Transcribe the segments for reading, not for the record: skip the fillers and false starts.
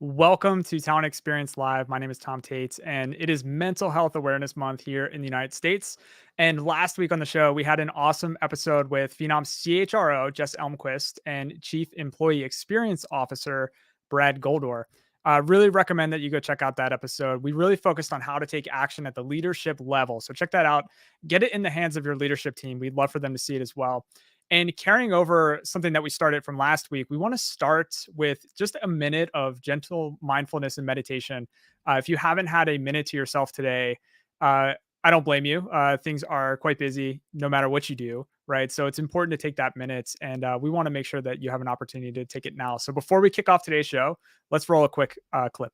Welcome to Talent Experience Live. My name is Tom Tate, and it is Mental Health Awareness Month here in the United States. And last week on the show, we had an awesome episode with Phenom CHRO, Jess Elmquist, and Chief Employee Experience Officer, Brad Goldor. Really recommend that you go check out that episode. We really focused on how to take action at the leadership level. So check that out. Get it in the hands of your leadership team. We'd love for them to see it as well. And carrying over something that we started from last week, we want to start with just a minute of gentle mindfulness and meditation. If you haven't had a minute to yourself today, I don't blame you. Things are quite busy no matter what you do, right? So it's important to take that minute, and we want to make sure that you have an opportunity to take it now. So before we kick off today's show, let's roll a quick clip.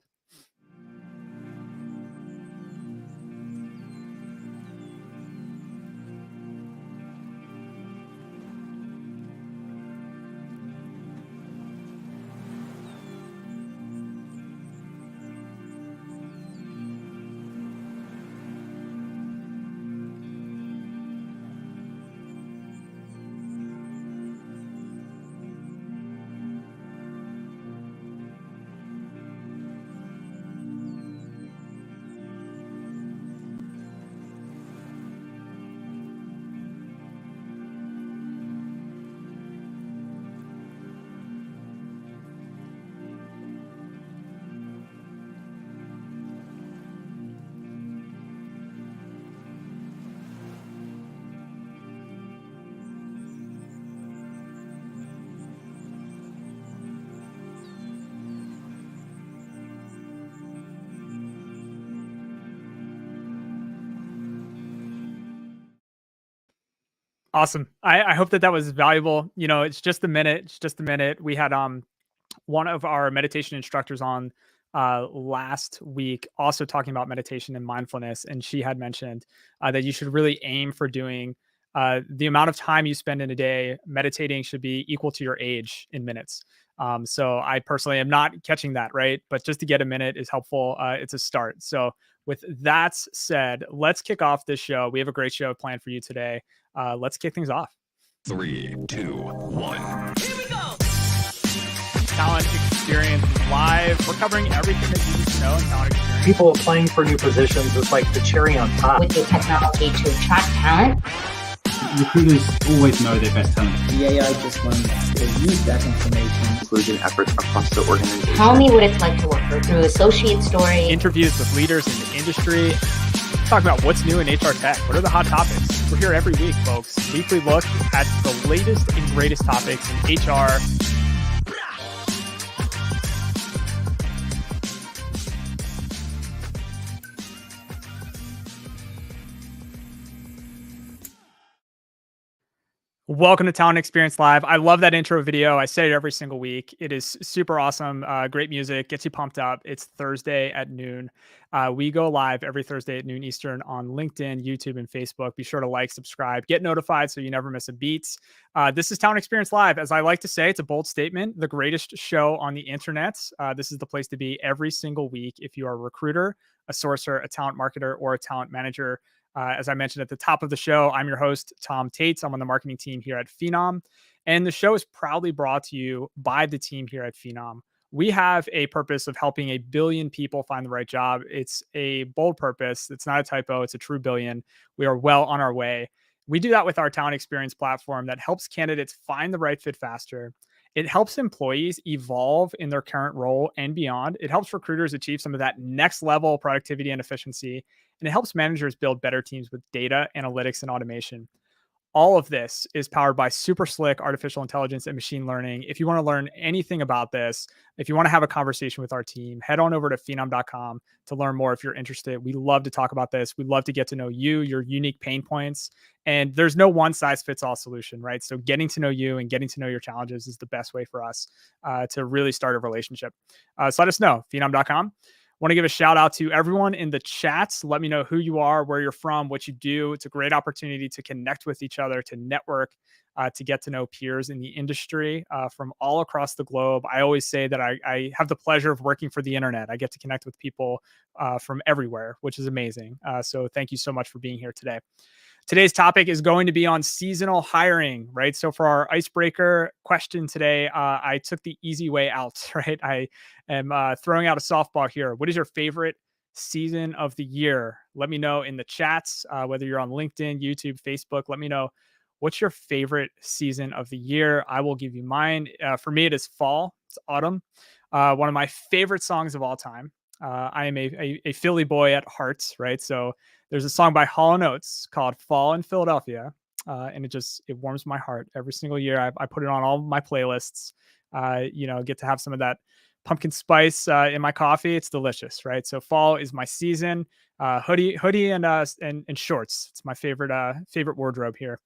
Awesome. I hope that that was valuable. You know, it's just a minute. It's just a minute. We had one of our meditation instructors on last week also talking about meditation and mindfulness, and she had mentioned that you should really aim for doing the amount of time you spend in a day meditating should be equal to your age in minutes. So I personally am not catching that, right? But just to get a minute is helpful. It's a start. So with that said, let's kick off this show. We have a great show planned for you today. Let's kick things off. 3, 2, 1. Here we go. Talent Experience Live. We're covering everything that you need to know in Talent Experience. People applying for new positions is like the cherry on top. With the technology to attract talent. Recruiters always know their best talent. The AI just learned to use that information. Inclusion efforts across the organization. Tell me what it's like to work through associate story. Interviews with leaders in the industry. Talk about what's new in HR tech. What are the hot topics? We're here every week, folks. Weekly look at the latest and greatest topics in HR. Welcome to Talent Experience Live. I love that intro video. I say it every single week. It is super awesome. Great music, gets you pumped up. It's Thursday at noon. We go live every Thursday at noon Eastern on LinkedIn, YouTube, and Facebook. Be sure to like, subscribe, get notified so you never miss a beat. This is Talent Experience Live. As I like to say, it's a bold statement, the greatest show on the internet. This is the place to be every single week if you are a recruiter, a sourcer, a talent marketer, or a talent manager. As I mentioned at the top of the show, I'm your host, Tom Tate. I'm on the marketing team here at Phenom. And the show is proudly brought to you by the team here at Phenom. We have a purpose of helping 1 billion people find the right job. It's a bold purpose. It's not a typo. It's a true billion. We are well on our way. We do that with our talent experience platform that helps candidates find the right fit faster. It helps employees evolve in their current role and beyond. It helps recruiters achieve some of that next level productivity and efficiency. And it helps managers build better teams with data, analytics, and automation. All of this is powered by super slick artificial intelligence and machine learning. If you want to learn anything about this, if you want to have a conversation with our team, head on over to phenom.com to learn more if you're interested. We love to talk about this. We love to get to know you, your unique pain points. And there's no one size fits all solution, right? So getting to know you and getting to know your challenges is the best way for us to really start a relationship. So let us know, phenom.com. Want to give a shout out to everyone in the chats. Let me know who you are, where you're from, what you do. It's a great opportunity to connect with each other, to network, to get to know peers in the industry from all across the globe. I always say that I have the pleasure of working for the internet. I get to connect with people from everywhere, which is amazing. So thank you so much for being here today. Today's topic is going to be on seasonal hiring, right? So for our icebreaker question today, I took the easy way out, right? I am throwing out a softball here. What is your favorite season of the year? Let me know in the chats, whether you're on LinkedIn, YouTube, Facebook. Let me know what's your favorite season of the year. I will give you mine. For me, it is fall. It's autumn. One of my favorite songs of all time. I am a Philly boy at heart, right? So there's a song by Hall & Oates called "Fall in Philadelphia," and it warms my heart every single year. I put it on all my playlists. Get to have some of that pumpkin spice in my coffee. It's delicious, right? So fall is my season. Hoodie and shorts. It's my favorite wardrobe here.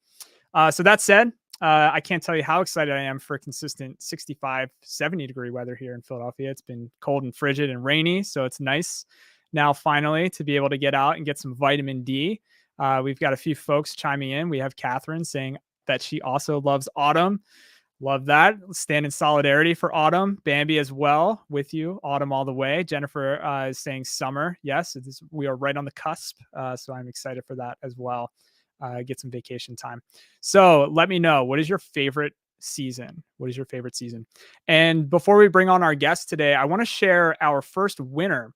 So that said, I can't tell you how excited I am for consistent 65, 70 degree weather here in Philadelphia. It's been cold and frigid and rainy, so it's nice now finally to be able to get out and get some vitamin D. We've got a few folks chiming in. We have Catherine saying that she also loves autumn. Love that. Stand in solidarity for autumn. Bambi as well with you. Autumn all the way. Jennifer is saying summer. Yes, we are right on the cusp. So I'm excited for that as well. Get some vacation time. So let me know, what is your favorite season? What is your favorite season? And before we bring on our guest today, I want to share our first winner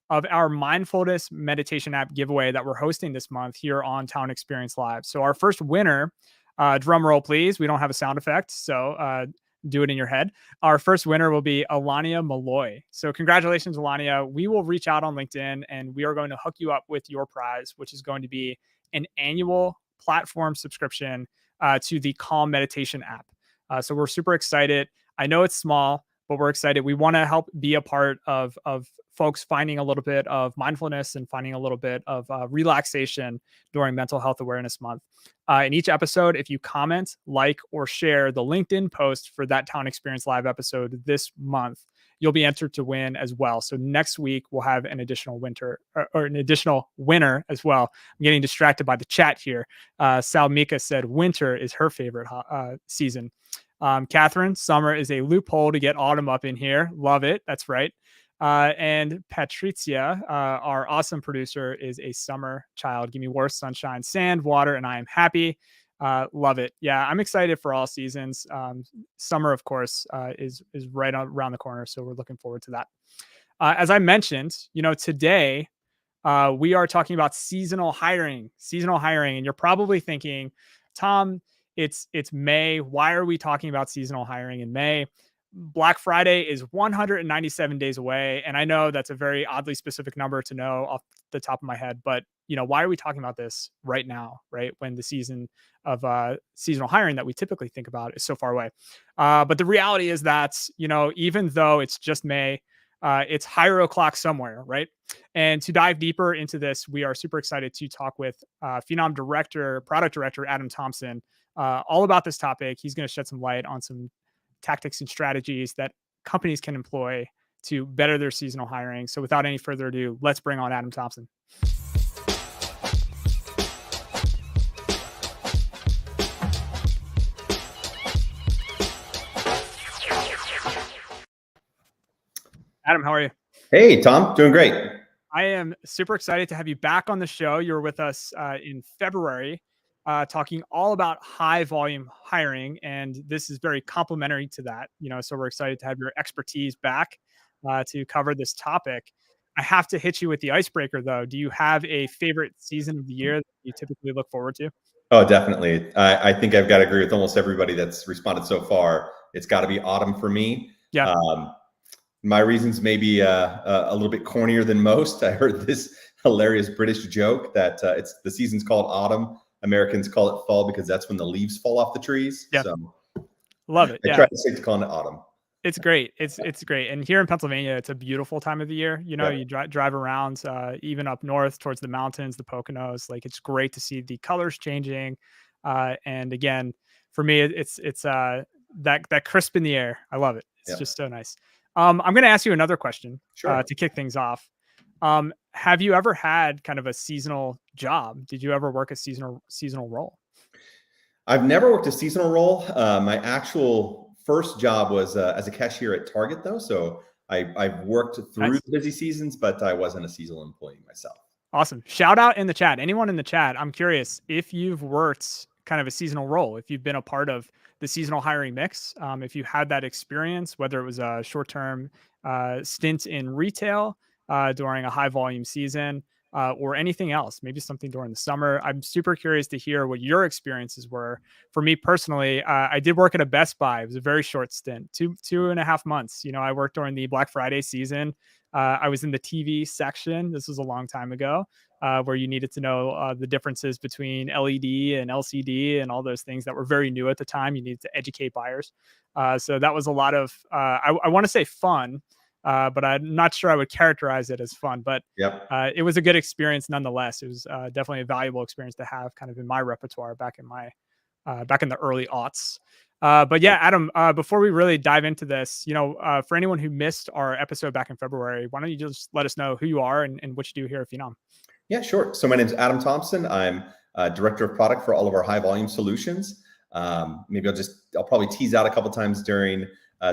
of our mindfulness meditation app giveaway that we're hosting this month here on Talent Experience Live. So our first winner, drum roll, please. We don't have a sound effect, so do it in your head. Our first winner will be Alania Malloy. So congratulations, Alania. We will reach out on LinkedIn and we are going to hook you up with your prize, which is going to be an annual platform subscription to the Calm Meditation app. So we're super excited. I know it's small, but we're excited. We want to help be a part of folks finding a little bit of mindfulness and finding a little bit of relaxation during Mental Health Awareness Month. In each episode, if you comment, like, or share the LinkedIn post for that Talent Experience Live episode this month, you'll be entered to win as well. So next week we'll have an additional winner as well. I'm getting distracted by the chat here. Sal Mika said winter is her favorite season. Catherine, summer is a loophole to get autumn up in here. Love it. That's right. And Patrizia, our awesome producer, is a summer child. Give me war, sunshine, sand, water, and I am happy. Love it. Yeah, I'm excited for all seasons. Summer, of course, is right around the corner, so we're looking forward to that. As I mentioned, today we are talking about seasonal hiring, and you're probably thinking, Tom, it's May. Why are we talking about seasonal hiring in May? Black Friday is 197 days away. And I know that's a very oddly specific number to know off the top of my head, but why are we talking about this right now, right? When the season of seasonal hiring that we typically think about is so far away. But the reality is that, even though it's just May, it's higher o'clock somewhere, right? And to dive deeper into this, we are super excited to talk with Phenom product director, Adam Thompson, all about this topic. He's going to shed some light on some tactics and strategies that companies can employ to better their seasonal hiring. So without any further ado, let's bring on Adam Thompson. Adam, how are you? Hey, Tom. Doing great. I am super excited to have you back on the show. You were with us in February, talking all about high volume hiring. And this is very complimentary to that, so we're excited to have your expertise back to cover this topic. I have to hit you with the icebreaker though. Do you have a favorite season of the year that you typically look forward to? Oh, definitely. I think I've got to agree with almost everybody that's responded so far. It's got to be autumn for me. Yeah. My reasons may be a little bit cornier than most. I heard this hilarious British joke that the season's called autumn. Americans call it fall because that's when the leaves fall off the trees. Yeah. So love it. I try to stick to calling it autumn. It's great. It's great. And here in Pennsylvania, it's a beautiful time of the year. You drive around, even up north towards the mountains, the Poconos. Like, it's great to see the colors changing. And again, for me, it's that crisp in the air. I love it. It's just so nice. I'm going to ask you another question to kick things off. Have you ever had kind of a seasonal job? Did you ever work a seasonal role? I've never worked a seasonal role. My actual first job was as a cashier at Target, though. So I've worked through the busy seasons, but I wasn't a seasonal employee myself. Awesome. Shout out in the chat. Anyone in the chat, I'm curious if you've worked kind of a seasonal role, if you've been a part of the seasonal hiring mix, if you had that experience, whether it was a short-term stint in retail during a high volume season or anything else, maybe something during the summer. I'm super curious to hear what your experiences were. For me personally, I did work at a Best Buy. It was a very short stint, 2.5 months. I worked during the Black Friday season. I was in the TV section. This was a long time ago, where you needed to know the differences between LED and LCD and all those things that were very new at the time. You needed to educate buyers. So that was a lot of, I want to say fun, but I'm not sure I would characterize it as fun. But it was a good experience nonetheless. It was definitely a valuable experience to have kind of in my repertoire back in the early aughts. But yeah, Adam, before we really dive into this, for anyone who missed our episode back in February, why don't you just let us know who you are and what you do here at Phenom? Yeah, sure. So my name is Adam Thompson. I'm Director of Product for all of our high volume solutions. Maybe I'll probably tease out a couple times during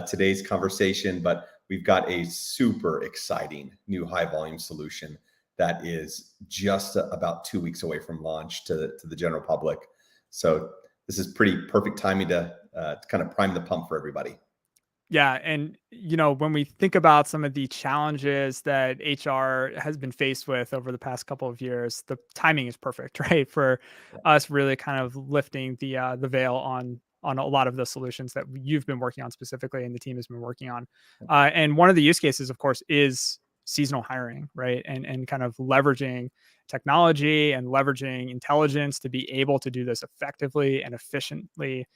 today's conversation, but we've got a super exciting new high volume solution that is just about 2 weeks away from launch to the general public. So this is pretty perfect timing to kind of prime the pump for everybody. Yeah. And, when we think about some of the challenges that HR has been faced with over the past couple of years, the timing is perfect, right? For us really kind of lifting the veil on a lot of the solutions that you've been working on specifically and the team has been working on. And one of the use cases, of course, is seasonal hiring, right? And kind of leveraging technology and leveraging intelligence to be able to do this effectively and efficiently.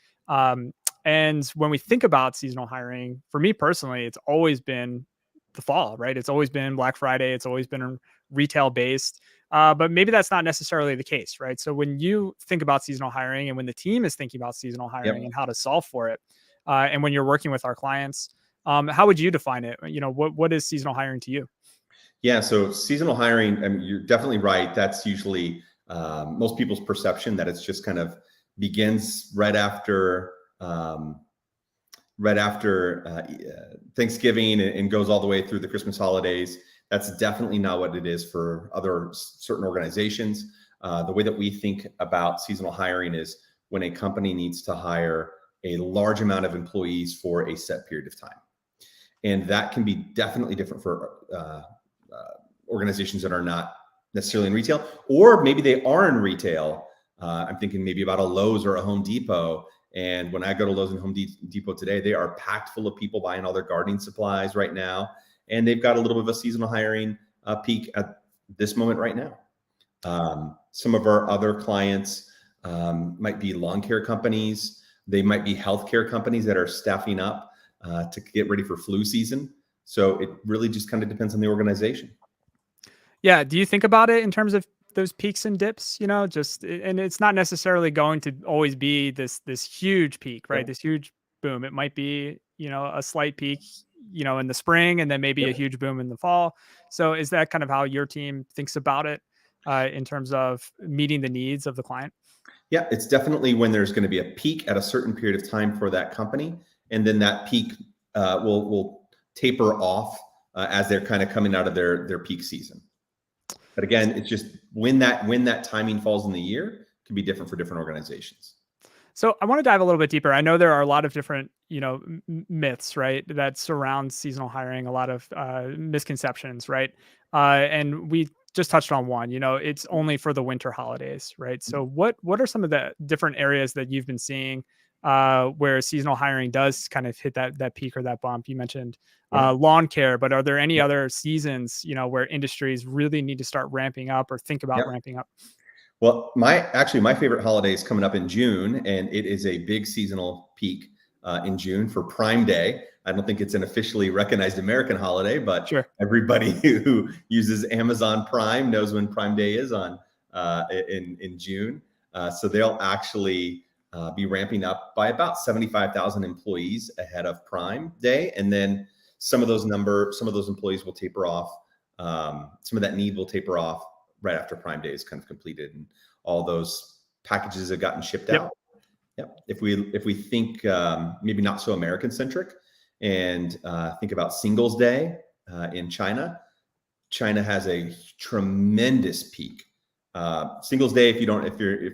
And when we think about seasonal hiring, for me personally, it's always been the fall, right? It's always been Black Friday. It's always been retail based. But maybe that's not necessarily the case, right? So when you think about seasonal hiring and when the team is thinking about seasonal hiring and how to solve for it, and when you're working with our clients, how would you define it? What is seasonal hiring to you? Yeah, so seasonal hiring, I mean, you're definitely right. That's usually most people's perception that it's just kind of begins right after Thanksgiving and goes all the way through the Christmas holidays. That's definitely not what it is for other certain organizations. The way that we think about seasonal hiring is when a company needs to hire a large amount of employees for a set period of time. And that can be definitely different for organizations that are not necessarily in retail, or maybe they are in retail. I'm thinking maybe about a Lowe's or a Home Depot. And when I go to Lowe's and Home Depot today, they are packed full of people buying all their gardening supplies right now. And they've got a little bit of a seasonal hiring peak at this moment right now. Some of our other clients might be lawn care companies. They might be healthcare companies that are staffing up to get ready for flu season. So it really just kind of depends on the organization. Yeah. Do you think about it in terms of those peaks and dips, and it's not necessarily going to always be this huge peak, right? This huge boom. It might be, a slight peak, in the spring and then maybe a huge boom in the fall. So is that kind of how your team thinks about it in terms of meeting the needs of the client? Yeah, it's definitely when there's going to be a peak at a certain period of time for that company. And then that peak will taper off as they're kind of coming out of their peak season. But again, it's just when that timing falls in the year can be different for different organizations. So I want to dive a little bit deeper. I know there are a lot of different, myths, right, that surround seasonal hiring, a lot of misconceptions, right? And we just touched on one, it's only for the winter holidays, right? So what are some of the different areas that you've been seeing where seasonal hiring does kind of hit that peak or that bump? You mentioned lawn care, but are there any other seasons, where industries really need to start ramping up or think about ramping up? Well, my favorite holiday is coming up in June, and it is a big seasonal peak in June for Prime Day. I don't think it's an officially recognized American holiday, but everybody who uses Amazon Prime knows when Prime Day is in June. So they'll actually be ramping up by about 75,000 employees ahead of Prime Day, and then some of those employees will taper off. Some of that need will taper off right after Prime Day is kind of completed and all those packages have gotten shipped out. If we think maybe not so American centric and think about Singles Day in China, China has a tremendous peak. Singles Day, if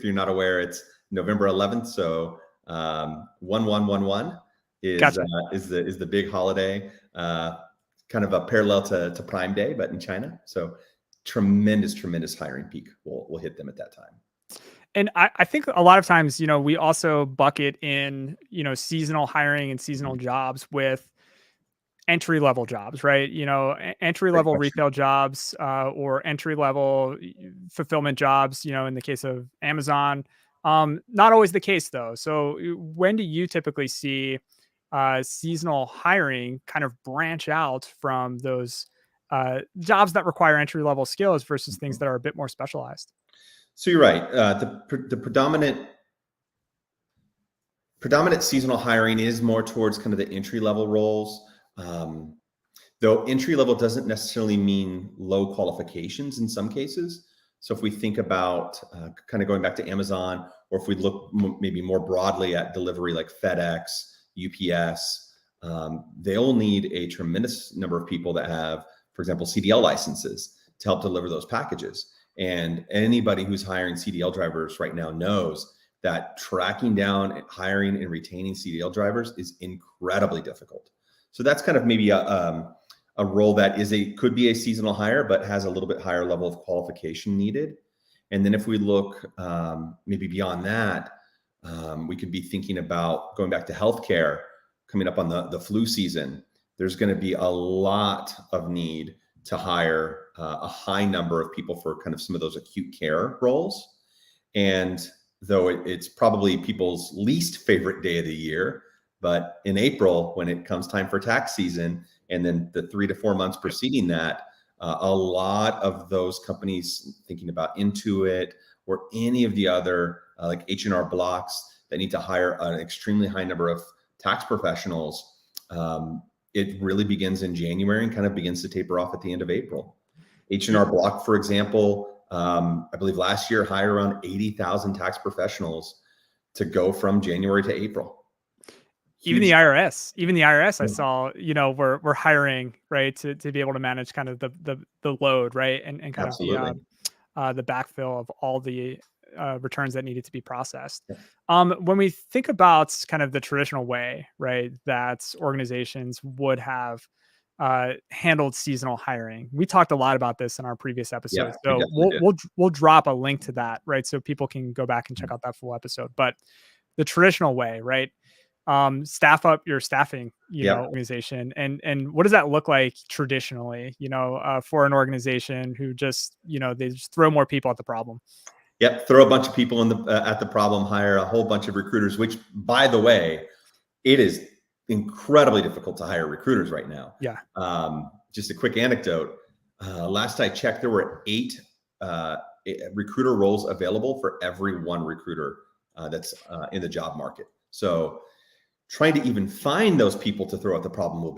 you're not aware, it's November 11th. So 1111 is Gotcha. is the big holiday, kind of a parallel to Prime Day, but in China. So tremendous hiring peak will hit them at that time. And I think a lot of times, we also bucket in, seasonal hiring and seasonal jobs with entry level jobs, right? Entry level retail jobs, or entry level fulfillment jobs, in the case of Amazon. Not always the case though. So when do you typically see seasonal hiring kind of branch out from those jobs that require entry level skills versus things that are a bit more specialized? So you're right. The predominant seasonal hiring is more towards kind of the entry level roles. Though entry level doesn't necessarily mean low qualifications in some cases. So if we think about kind of going back to Amazon, or if we look maybe more broadly at delivery like FedEx, UPS, they all need a tremendous number of people that have, for example, CDL licenses to help deliver those packages. And anybody who's hiring CDL drivers right now knows that tracking down, hiring, and retaining CDL drivers is incredibly difficult. So that's kind of maybe a role that could be a seasonal hire, but has a little bit higher level of qualification needed. And then if we look maybe beyond that, we could be thinking about going back to healthcare, coming up on the flu season. There's going to be a lot of need to hire a high number of people for kind of some of those acute care roles. And though it's probably people's least favorite day of the year, but in April, when it comes time for tax season, and then the 3 to 4 months preceding that, a lot of those companies thinking about Intuit or any of the other like H&R Blocks that need to hire an extremely high number of tax professionals. It really begins in January and kind of begins to taper off at the end of April. H&R Block, for example, I believe last year hired around 80,000 tax professionals to go from January to April. Even the IRS, I saw, we're hiring, right, to be able to manage kind of the load, right, and kind Absolutely. of the backfill of all the returns that needed to be processed. Yeah. When we think about kind of the traditional way, right, that organizations would have handled seasonal hiring, we talked a lot about this in our previous episode. Yeah, so we'll drop a link to that, right, so people can go back and check out that full episode. But the traditional way, right, staff up your staffing, organization, and what does that look like traditionally, for an organization who just, they just throw more people at the problem? Yep, throw a bunch of people at the problem, hire a whole bunch of recruiters, which, by the way, it is incredibly difficult to hire recruiters right now. Yeah. Just a quick anecdote. Last I checked, there were 8 recruiter roles available for every 1 recruiter that's in the job market. So trying to even find those people to throw at the problem will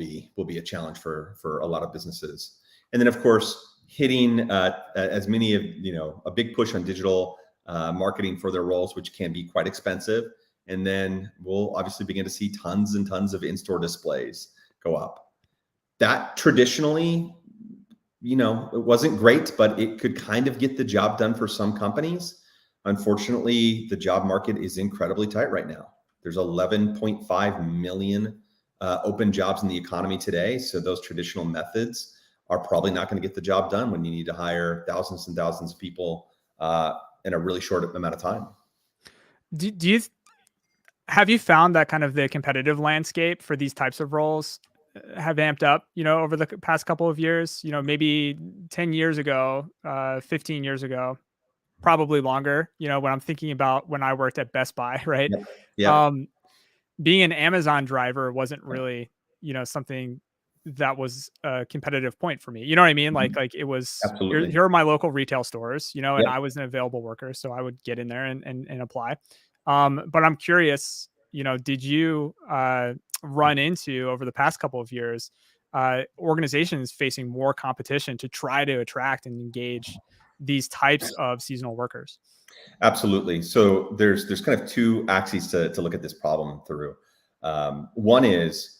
be a challenge for a lot of businesses. And then, of course, hitting as many of, a big push on digital marketing for their roles, which can be quite expensive. And then we'll obviously begin to see tons and tons of in-store displays go up. That traditionally, it wasn't great, but it could kind of get the job done for some companies. Unfortunately, the job market is incredibly tight right now. There's 11.5 million open jobs in the economy today. So those traditional methods are probably not going to get the job done when you need to hire thousands and thousands of people in a really short amount of time. Have you found that kind of the competitive landscape for these types of roles have amped up, over the past couple of years, maybe 10 years ago, 15 years ago, probably longer, when I'm thinking about when I worked at Best Buy, right? Yeah. Being an Amazon driver wasn't really, something that was a competitive point for me. You know what I mean? Like it was, here are my local retail stores, and I was an available worker, so I would get in there and apply. But I'm curious, did you run into, over the past couple of years, organizations facing more competition to try to attract and engage these types of seasonal workers? Absolutely. So there's kind of 2 axes to look at this problem through. One is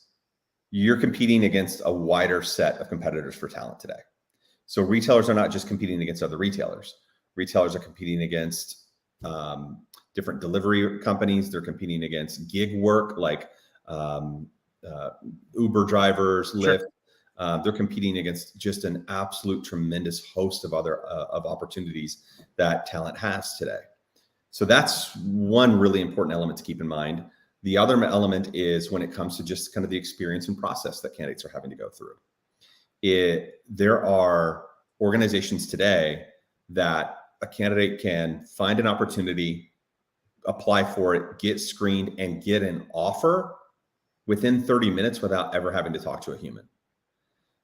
you're competing against a wider set of competitors for talent today. So retailers are not just competing against other retailers. Retailers are competing against different delivery companies. They're competing against gig work like Uber drivers, Lyft. They're competing against just an absolute tremendous host of other of opportunities that talent has today. So that's one really important element to keep in mind. The other element is when it comes to just kind of the experience and process that candidates are having to go through. There are organizations today that a candidate can find an opportunity, apply for it, get screened, and get an offer within 30 minutes without ever having to talk to a human.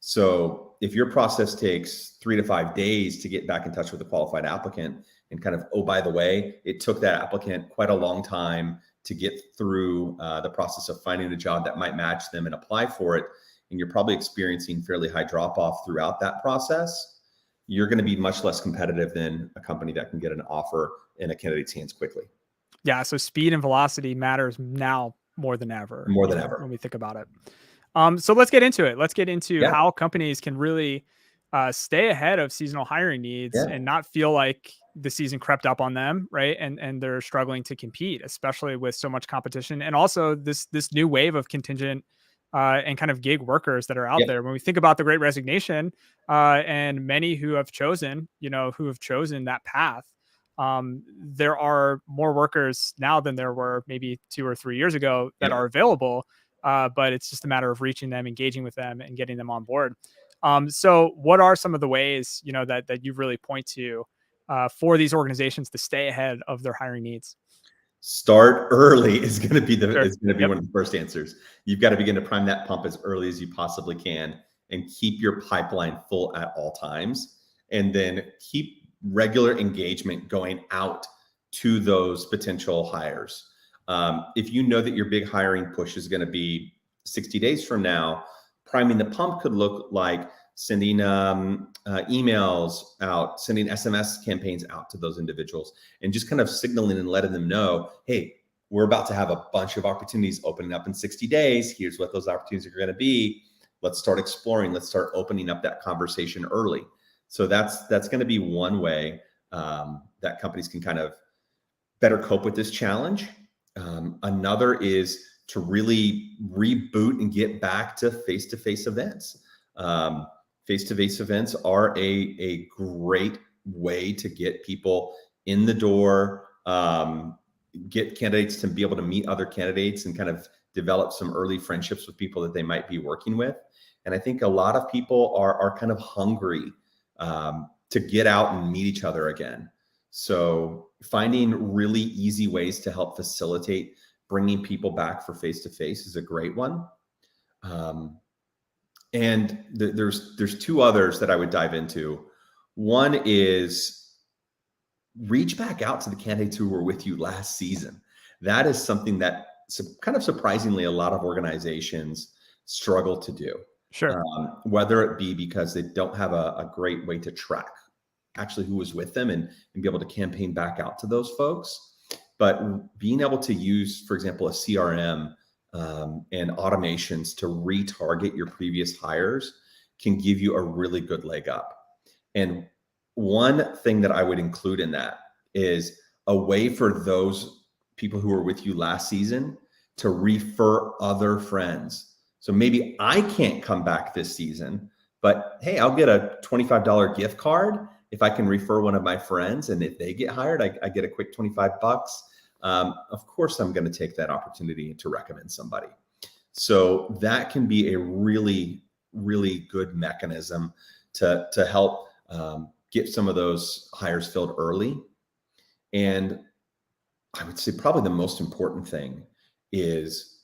So if your process takes 3 to 5 days to get back in touch with a qualified applicant and kind of, oh, by the way, it took that applicant quite a long time to get through the process of finding a job that might match them and apply for it, and you're probably experiencing fairly high drop off throughout that process, you're going to be much less competitive than a company that can get an offer in a candidate's hands quickly. Yeah. So speed and velocity matters now more than ever. More than ever when we think about it. So let's get into it. Let's get into how companies can really stay ahead of seasonal hiring needs and not feel like the season crept up on them, right? And they're struggling to compete, especially with so much competition, and also this new wave of contingent and kind of gig workers that are out there. When we think about the Great Resignation and many who have chosen that path, there are more workers now than there were maybe 2 or 3 years ago that are available. But it's just a matter of reaching them, engaging with them, and getting them on board. So what are some of the ways, that you really point to for these organizations to stay ahead of their hiring needs? Start early is going to be one of the first answers. You've got to begin to prime that pump as early as you possibly can and keep your pipeline full at all times. And then keep regular engagement going out to those potential hires. If you know that your big hiring push is going to be 60 days from now, priming the pump could look like sending emails out, sending SMS campaigns out to those individuals, and just kind of signaling and letting them know, hey, we're about to have a bunch of opportunities opening up in 60 days. Here's what those opportunities are going to be. Let's start exploring. Let's start opening up that conversation early. So that's going to be one way that companies can kind of better cope with this challenge. Another is to really reboot and get back to face-to-face events. Face-to-face events are a great way to get people in the door, get candidates to be able to meet other candidates and kind of develop some early friendships with people that they might be working with. And I think a lot of people are kind of hungry to get out and meet each other again. So finding really easy ways to help facilitate bringing people back for face-to-face is a great one. And there's two others that I would dive into. One is reach back out to the candidates who were with you last season. That is something that kind of surprisingly a lot of organizations struggle to do. Sure. Whether it be because they don't have a great way to track actually who was with them and be able to campaign back out to those folks. But being able to use, for example, a CRM and automations to retarget your previous hires can give you a really good leg up. And one thing that I would include in that is a way for those people who were with you last season to refer other friends. So maybe I can't come back this season, but hey, I'll get a $25 gift card if I can refer one of my friends. And if they get hired, I get a quick $25. Of course, I'm going to take that opportunity to recommend somebody. So that can be a really, really good mechanism to help get some of those hires filled early. And I would say probably the most important thing is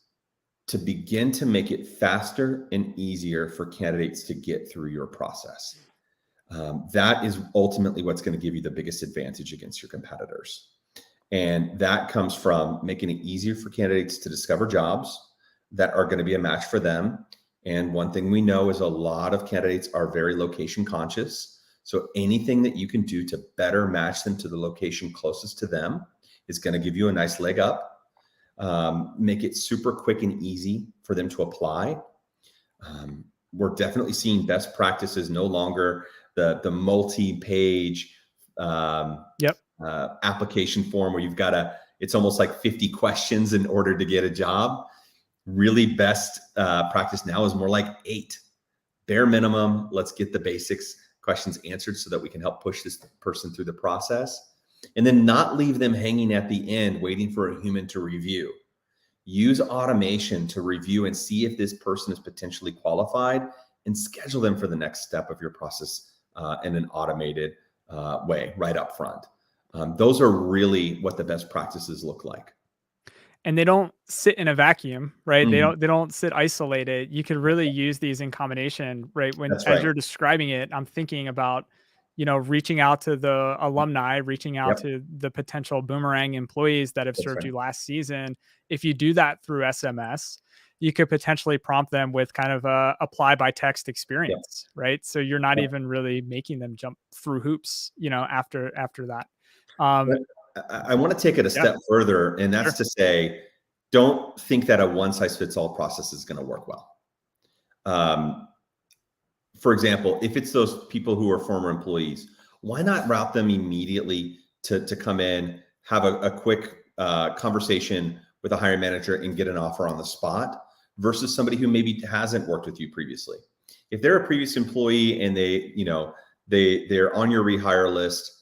to begin to make it faster and easier for candidates to get through your process. That is ultimately what's going to give you the biggest advantage against your competitors. And that comes from making it easier for candidates to discover jobs that are going to be a match for them. And one thing we know is a lot of candidates are very location conscious. So anything that you can do to better match them to the location closest to them is going to give you a nice leg up. Make it super quick and easy for them to apply. We're definitely seeing best practices no longer the multi-page Yep. application form where you've got it's almost like 50 questions in order to get a job. Really best practice now is more like 8. Bare minimum, let's get the basics questions answered so that we can help push this person through the process. And then not leave them hanging at the end waiting for a human to review. Use automation to review and see if this person is potentially qualified, and schedule them for the next step of your process in an automated way right up front. Those are really what the best practices look like. And they don't sit in a vacuum, right? Mhm. They don't sit isolated. You could really use these in combination, right? That's As right. you're describing it, I'm thinking about, reaching out to the alumni, reaching out Yep. to the potential boomerang employees that have That's served right. you last season. If you do that through SMS, you could potentially prompt them with kind of a apply by text experience, right? So you're not Yep. even really making them jump through hoops, after that. But I want to take it a Yeah. step further, and that's Sure. to say, don't think that a one-size-fits-all process is going to work well. For example, if it's those people who are former employees, why not route them immediately to come in, have a quick conversation with a hiring manager and get an offer on the spot, versus somebody who maybe hasn't worked with you previously. If they're a previous employee and they're on your rehire list,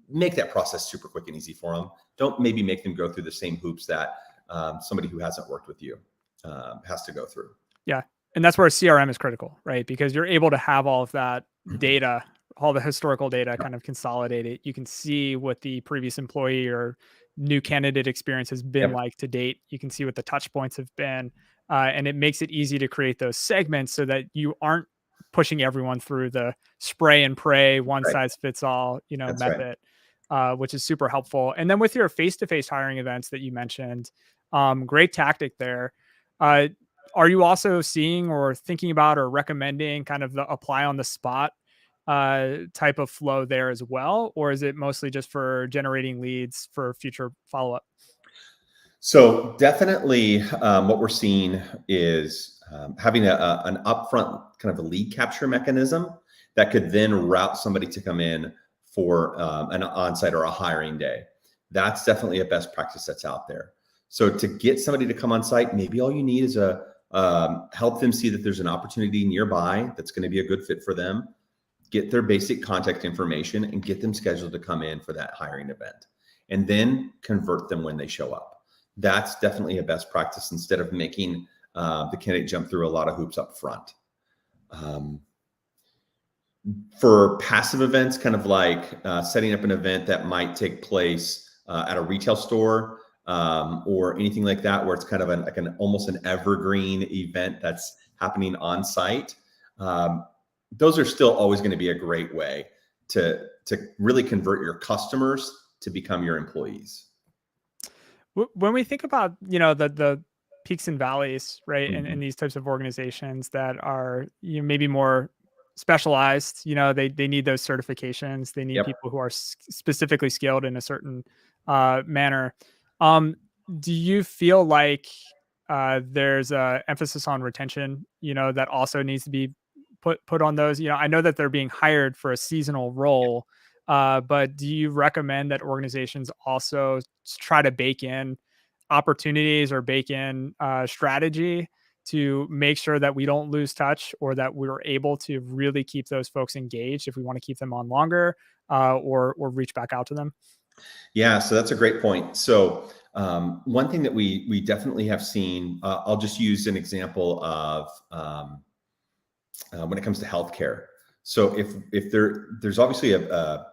make that process super quick and easy for them. Don't maybe make them go through the same hoops that somebody who hasn't worked with you has to go through. Yeah. And that's where CRM is critical, right? Because you're able to have all of that data, all the historical data kind of consolidated. You can see what the previous employee or new candidate experience has been Yep. like to date. You can see what the touch points have been. And it makes it easy to create those segments so that you aren't pushing everyone through the spray and pray, one Right. size fits all, That's right. method, which is super helpful. And then with your face-to-face hiring events that you mentioned, great tactic there. Are you also seeing or thinking about or recommending kind of the apply on the spot type of flow there as well? Or is it mostly just for generating leads for future follow-up? So definitely what we're seeing is having an upfront kind of a lead capture mechanism that could then route somebody to come in for an onsite or a hiring day. That's definitely a best practice that's out there. So to get somebody to come on site, maybe all you need is help them see that there's an opportunity nearby that's going to be a good fit for them. Get their basic contact information and get them scheduled to come in for that hiring event, and then convert them when they show up. That's definitely a best practice instead of making the candidate jump through a lot of hoops up front. For passive events, kind of like setting up an event that might take place at a retail store or anything like that, where it's kind of almost an evergreen event that's happening on site. Those are still always going to be a great way to really convert your customers to become your employees. When we think about, the peaks and valleys, right, Mhm. in these types of organizations that are maybe more specialized, they need those certifications. They need Yep. people who are specifically skilled in a certain manner. Do you feel like there's a emphasis on retention, that also needs to be put on those? I know that they're being hired for a seasonal role, but do you recommend that organizations also try to bake in opportunities or bake in strategy to make sure that we don't lose touch, or that we're able to really keep those folks engaged if we want to keep them on longer, or reach back out to them? Yeah, so that's a great point. So one thing that we definitely have seen, I'll just use an example of when it comes to healthcare. So if there's obviously a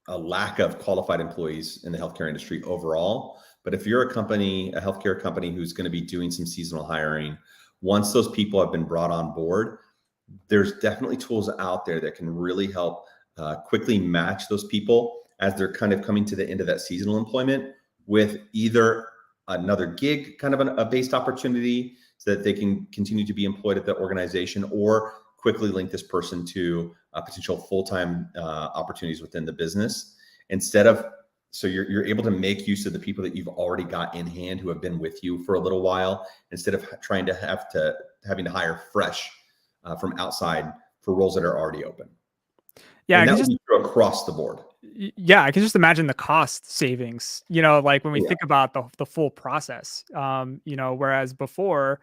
lack of qualified employees in the healthcare industry overall, but if you're a healthcare company who's going to be doing some seasonal hiring, once those people have been brought on board, there's definitely tools out there that can really help quickly match those people as they're kind of coming to the end of that seasonal employment with either another gig, kind of a based opportunity so that they can continue to be employed at the organization, or quickly link this person to potential full-time opportunities within the business. So you're able to make use of the people that you've already got in hand who have been with you for a little while, instead of having to hire fresh from outside for roles that are already open. Yeah, and I that can would be true across the board. yeah, I can just imagine the cost savings, like when we Yeah. think about the full process, whereas before,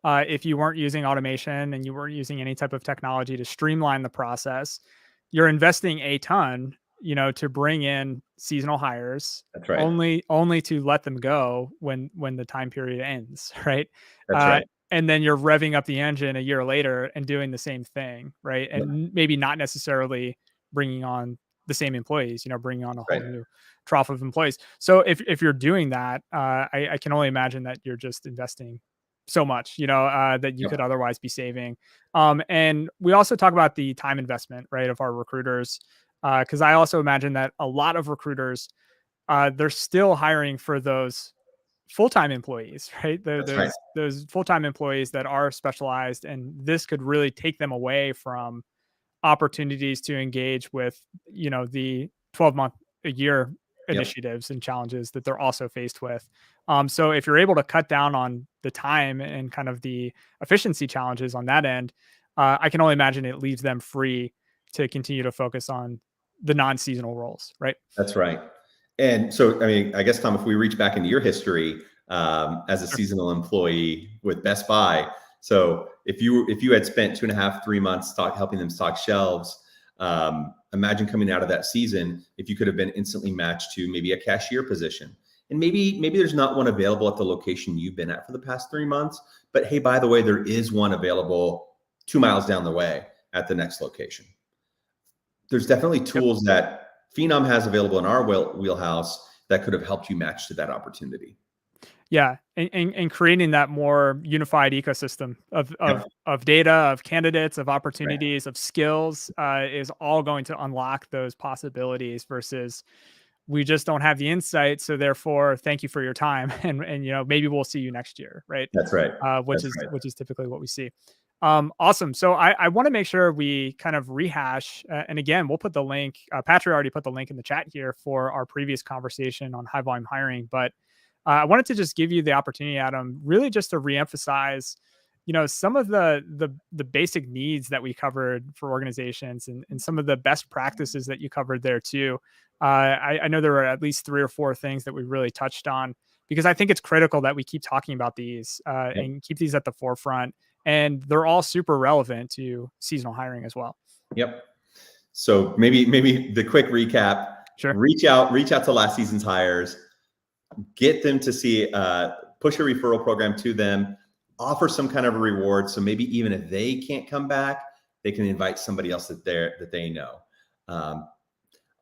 if you weren't using automation and you weren't using any type of technology to streamline the process, you're investing a ton, to bring in seasonal hires That's right. only to let them go when the time period ends, right? That's right. And then you're revving up the engine a year later and doing the same thing, right? Yep. And maybe not necessarily bringing on the same employees, bringing on a whole Right. new trough of employees. So if you're doing that, I can only imagine that you're just investing so much, that you Yep. could otherwise be saving. And we also talk about the time investment, right, of our recruiters, because I also imagine that a lot of recruiters, they're still hiring for those full-time employees, right? That's right. Those full-time employees that are specialized, and this could really take them away from opportunities to engage with, the 12-month a year Yep. initiatives and challenges that they're also faced with. So if you're able to cut down on the time and kind of the efficiency challenges on that end, I can only imagine it leaves them free to continue to focus on the non-seasonal roles, right? That's right. And so, I mean, I guess, Tom, if we reach back into your history as a seasonal employee with Best Buy, so if you had spent 2.5, 3 months helping them stock shelves, imagine coming out of that season, if you could have been instantly matched to maybe a cashier position. And maybe there's not one available at the location you've been at for the past 3 months, but hey, by the way, there is one available 2 miles down the way at the next location. There's definitely tools that Phenom has available in our wheelhouse that could have helped you match to that opportunity. Yeah, and creating that more unified ecosystem of data, of candidates, of opportunities, of skills, is all going to unlock those possibilities versus we just don't have the insight. So therefore, thank you for your time, and maybe we'll see you next year, right? That's right. Which is typically what we see. Awesome. So I want to make sure we kind of rehash, and again, we'll put the link. Patrick already put the link in the chat here for our previous conversation on high volume hiring, but I wanted to just give you the opportunity, Adam, really just to reemphasize, some of the basic needs that we covered for organizations and some of the best practices that you covered there too. I know there were at least 3 or 4 things that we really touched on, because I think it's critical that we keep talking about these and keep these at the forefront. And they're all super relevant to seasonal hiring as well. Yep. So maybe the quick recap. Sure. Reach out to last season's hires, get them to see, push a referral program to them, offer some kind of a reward. So maybe even if they can't come back, they can invite somebody else that they know.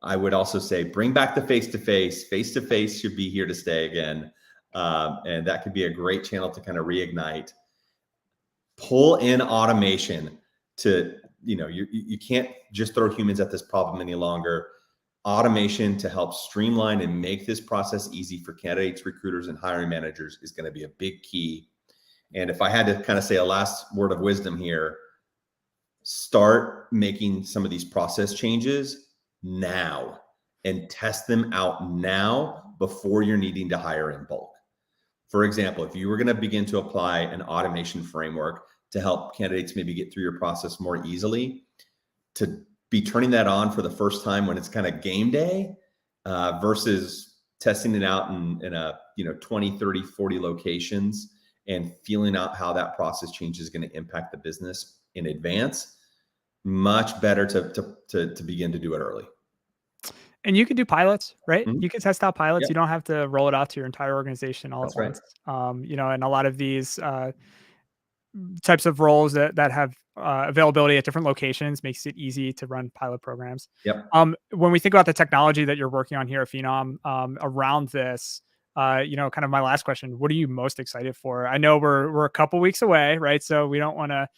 I would also say bring back the face-to-face. Face-to-face should be here to stay again. And that could be a great channel to kind of reignite. Pull in automation to, you can't just throw humans at this problem any longer. Automation to help streamline and make this process easy for candidates, recruiters, and hiring managers is going to be a big key. And if I had to kind of say a last word of wisdom here, start making some of these process changes now and test them out now before you're needing to hire in bulk. For example, if you were going to begin to apply an automation framework to help candidates maybe get through your process more easily, to be turning that on for the first time when it's kind of game day versus testing it out in a 20, 30, 40 locations and feeling out how that process change is going to impact the business in advance, much better to begin to do it early. And you can do pilots, right? Mm-hmm. You can test out pilots. Yep. You don't have to roll it out to your entire organization all That's at right. once. And a lot of these types of roles that have availability at different locations makes it easy to run pilot programs. Yep. When we think about the technology that you're working on here at Phenom around this, kind of my last question, what are you most excited for? I know we're a couple weeks away, right? So we don't want to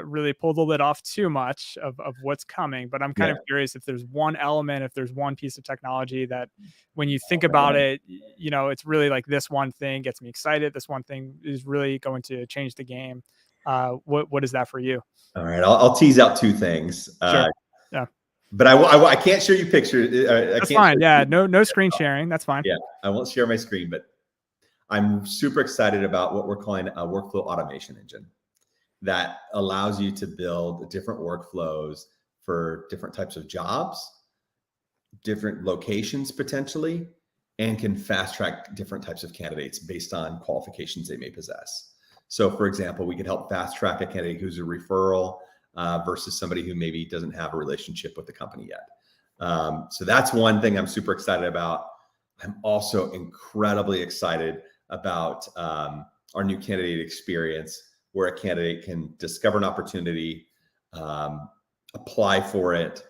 really pull the lid off too much of what's coming, but I'm kind of curious if there's one element, if there's one piece of technology that when you think about it, it's really like this one thing gets me excited. This one thing is really going to change the game. What is that for you? All right. I'll tease out 2 things. Sure. Yeah. But I can't show you pictures. That's fine. Yeah. No screen sharing. That's fine. Yeah. I won't share my screen, but I'm super excited about what we're calling a workflow automation engine. that allows you to build different workflows for different types of jobs, different locations potentially, and can fast track different types of candidates based on qualifications they may possess. So for example, we can help fast track a candidate who's a referral versus somebody who maybe doesn't have a relationship with the company yet. So that's one thing I'm super excited about. I'm also incredibly excited about our new candidate experience, where a candidate can discover an opportunity, apply for it,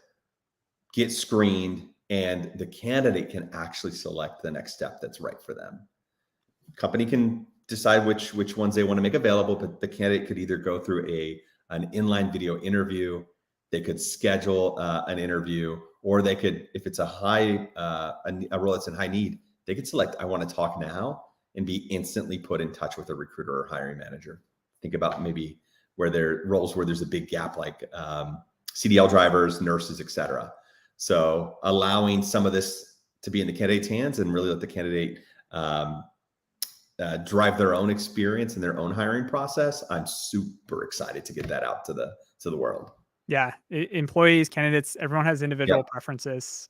get screened, and the candidate can actually select the next step that's right for them. Company can decide which ones they want to make available, but the candidate could either go through an inline video interview, they could schedule an interview, or they could, if it's a role that's in high need, they could select, I want to talk now, and be instantly put in touch with a recruiter or hiring manager. Think about maybe where there are roles where there's a big gap, like CDL drivers, nurses, etc. So allowing some of this to be in the candidate's hands and really let the candidate drive their own experience and their own hiring process. I'm super excited to get that out to the world. Yeah. Employees, candidates, everyone has individual preferences.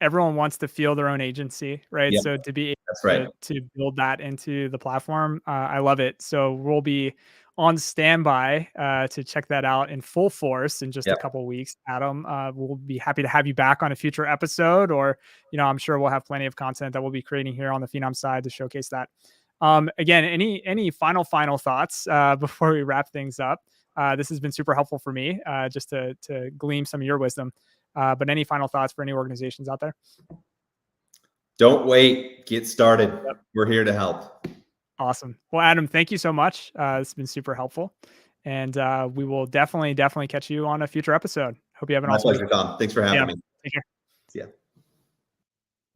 Everyone wants to feel their own agency, right? Yep. So to be That's right. to build that into the platform, I love it. So we'll be on standby to check that out in full force in just a couple of weeks. Adam, we'll be happy to have you back on a future episode, or I'm sure we'll have plenty of content that we'll be creating here on the Phenom side to showcase that. Again, any final thoughts before we wrap things up? This has been super helpful for me, just to glean some of your wisdom. But any final thoughts for any organizations out there? Don't wait. Get started. Yep. We're here to help. Awesome. Well, Adam, thank you so much. It's been super helpful. And we will definitely catch you on a future episode. Hope you have an awesome pleasure, Tom. Thanks for having me. Take care. See ya.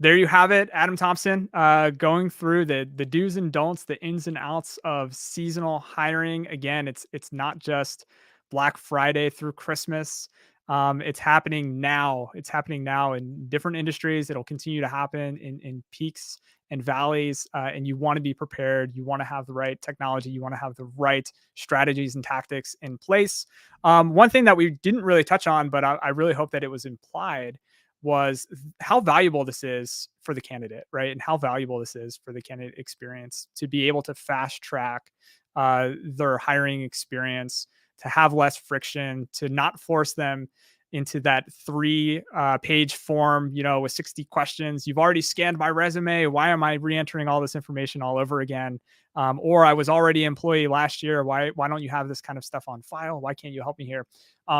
There you have it. Adam Thompson going through the do's and don'ts, the ins and outs of seasonal hiring. Again, it's not just Black Friday through Christmas. It's happening now. It's happening now in different industries. It'll continue to happen in peaks and valleys. And you want to be prepared. You want to have the right technology. You want to have the right strategies and tactics in place. One thing that we didn't really touch on, but I really hope that it was implied, was how valuable this is for the candidate, right? And how valuable this is for the candidate experience to be able to fast track their hiring experience, to have less friction, to not force them into that 3-page form, with 60 questions. You've already scanned my resume. Why am I re-entering all this information all over again? Or I was already an employee last year. Why don't you have this kind of stuff on file? Why can't you help me here?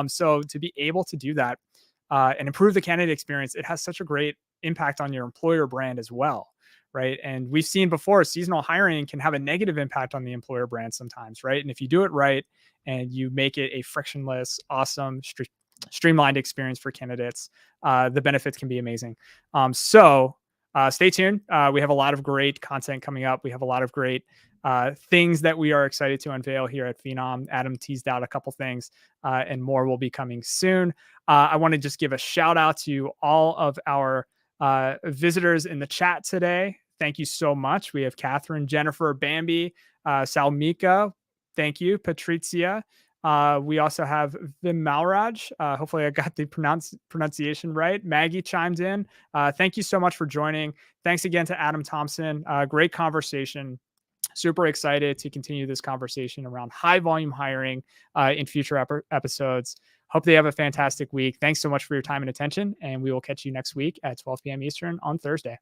So to be able to do that and improve the candidate experience, it has such a great impact on your employer brand as well. Right. And we've seen before, seasonal hiring can have a negative impact on the employer brand sometimes. Right. And if you do it right and you make it a frictionless, awesome, streamlined experience for candidates, the benefits can be amazing. So stay tuned. We have a lot of great content coming up. We have a lot of great things that we are excited to unveil here at Phenom. Adam teased out a couple things and more will be coming soon. I want to just give a shout out to all of our visitors in the chat today. Thank you so much. We have Catherine, Jennifer, Bambi, Salmika. Thank you, Patrizia. We also have Vim Malraj. Hopefully I got the pronunciation right. Maggie chimed in. Thank you so much for joining. Thanks again to Adam Thompson. Great conversation. Super excited to continue this conversation around high volume hiring in future episodes. Hope they have a fantastic week. Thanks so much for your time and attention. And we will catch you next week at 12 p.m. Eastern on Thursday.